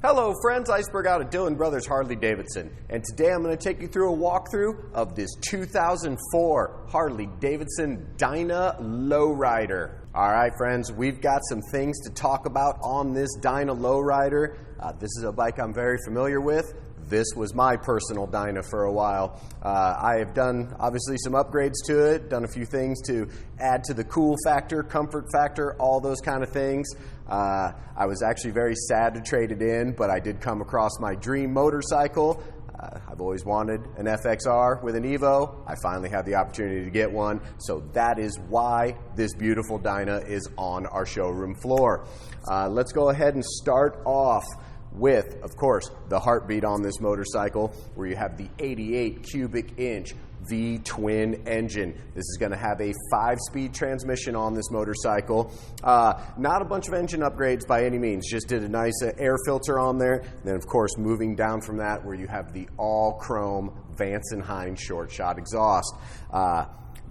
Hello friends, Iceberg out at Dillon Brothers Harley Davidson, and today I'm going to take you through a walkthrough of this 2004 Harley Davidson Dyna Lowrider. Alright friends, we've got some things to talk about on this Dyna Lowrider. This is a bike I'm very familiar with. This was my personal Dyna for a while. I have done obviously some upgrades to it, done a few things to add to the cool factor, comfort factor, all those kind of things. I was actually very sad to trade it in, but I did come across my dream motorcycle. I've always wanted an FXR with an Evo. I finally had the opportunity to get one, so that is why this beautiful Dyna is on our showroom floor. Let's go ahead and start off with, of course, the heartbeat on this motorcycle, where you have the 88 cubic inch V-twin engine. This is going to have a 5-speed transmission on this motorcycle. Not a bunch of engine upgrades by any means, just did a nice air filter on there. And then of course moving down from that, where you have the all chrome Vance and Hines short shot exhaust.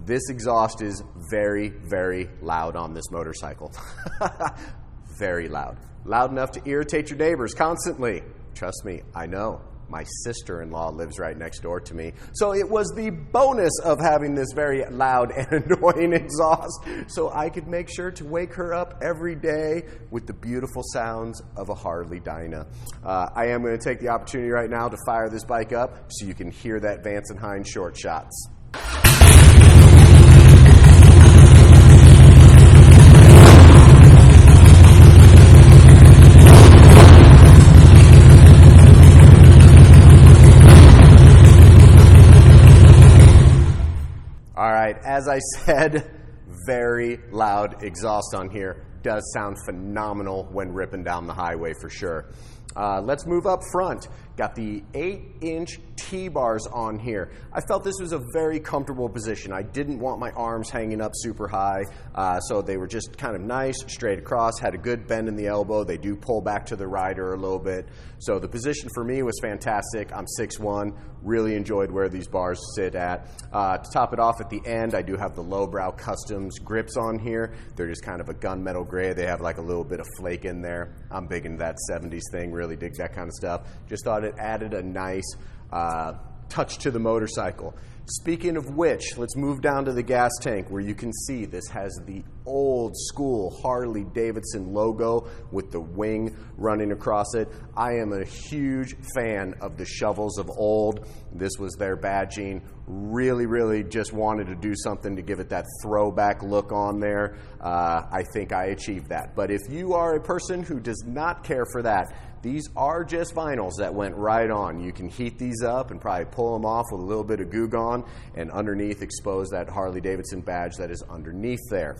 This exhaust is very, very loud on this motorcycle. Very loud. Loud enough to irritate your neighbors constantly. Trust me, I know. My sister-in-law lives right next door to me. So it was the bonus of having this very loud and annoying exhaust, so I could make sure to wake her up every day with the beautiful sounds of a Harley Dyna. I am going to take the opportunity right now to fire this bike up so you can hear that Vance and Hines short shots. As I said, very loud exhaust on here. Does sound phenomenal when ripping down the highway for sure. Let's move up front. Got the 8-inch T-bars on here. I felt this was a very comfortable position. I didn't want my arms hanging up super high, so they were just kind of nice, straight across, had a good bend in the elbow. They do pull back to the rider a little bit. So the position for me was fantastic. I'm 6'1", really enjoyed where these bars sit at. To top it off at the end, I do have the lowbrow customs grips on here. They're just kind of a gunmetal gray. They have like a little bit of flake in there. I'm big into that 70s thing, really dig that kind of stuff. Just thought it added a nice touch to the motorcycle. Speaking of which, let's move down to the gas tank, where you can see this has the old school Harley Davidson logo with the wing running across it. I am a huge fan of the shovels of old. This was their badging. Really just wanted to do something to give it that throwback look on there. I think I achieved that. But if you are a person who does not care for that, these are just vinyls that went right on. You can heat these up and probably pull them off with a little bit of Goo Gone, and underneath expose that Harley Davidson badge that is underneath there.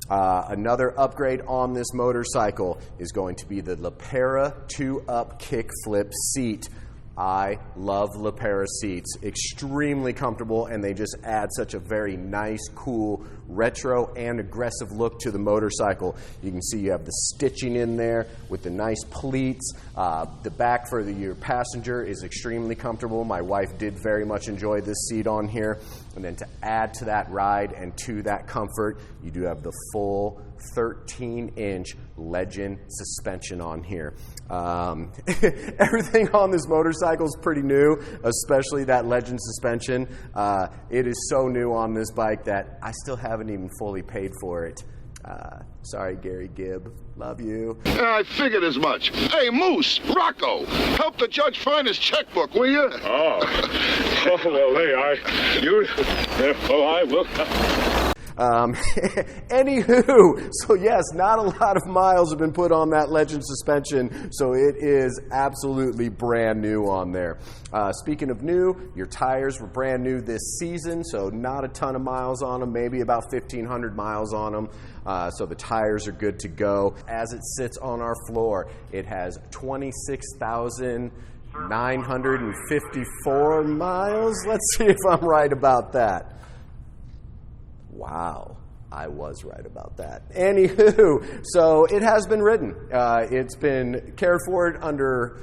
Another upgrade on this motorcycle is going to be the LePera 2-Up Kickflip seat. I love LePera seats, extremely comfortable, and they just add such a very nice, cool, retro and aggressive look to the motorcycle. You can see you have the stitching in there with the nice pleats. The back for your passenger is extremely comfortable. My wife did very much enjoy this seat on here. And then to add to that ride and to that comfort, you do have the full 13-inch Legend suspension on here. Everything on this motorcycle is pretty new, especially that Legend suspension. It is so new on this bike that I still haven't even fully paid for it. Sorry, Gary Gibb. Love you. I figured as much. Hey, Moose, Rocco, help the judge find his checkbook, will you? Oh well, I will. Anywho, so yes, not a lot of miles have been put on that Legend suspension, so it is absolutely brand new on there. Speaking of new, your tires were brand new this season, so not a ton of miles on them, maybe about 1,500 miles on them. So the tires are good to go. As it sits on our floor, it has 26,954 miles. Let's see if I'm right about that. Wow, I was right about that. Anywho, so it has been ridden. It's been cared for under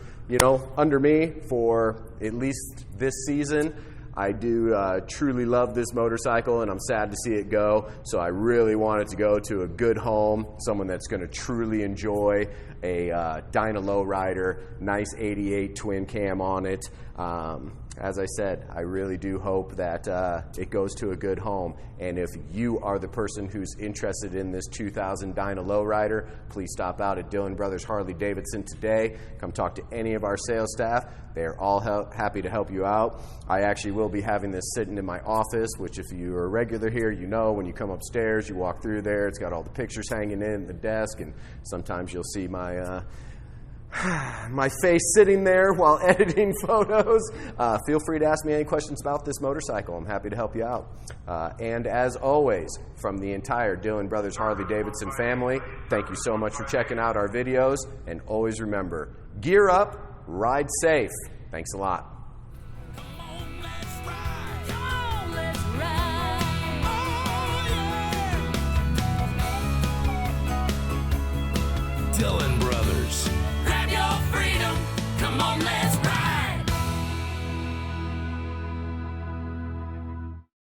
me for at least this season. I do truly love this motorcycle, and I'm sad to see it go. So I really want it to go to a good home, someone that's going to truly enjoy a Dyna lowrider, nice 88 twin cam on it. As I said, I really do hope that it goes to a good home. And if you are the person who's interested in this 2000 Dyna lowrider, please stop out at Dillon Brothers Harley Davidson today. Come talk to any of our sales staff. They're all happy to help you out. I actually will be having this sitting in my office, which if you are a regular here, you know when you come upstairs, you walk through there, it's got all the pictures hanging in the desk, and sometimes you'll see my my face sitting there while editing photos. Feel free to ask me any questions about this motorcycle. I'm happy to help you out. And as always, from the entire Dillon Brothers Harley Davidson family, thank you so much for checking out our videos. And always remember, gear up, ride safe. Thanks a lot. Dillon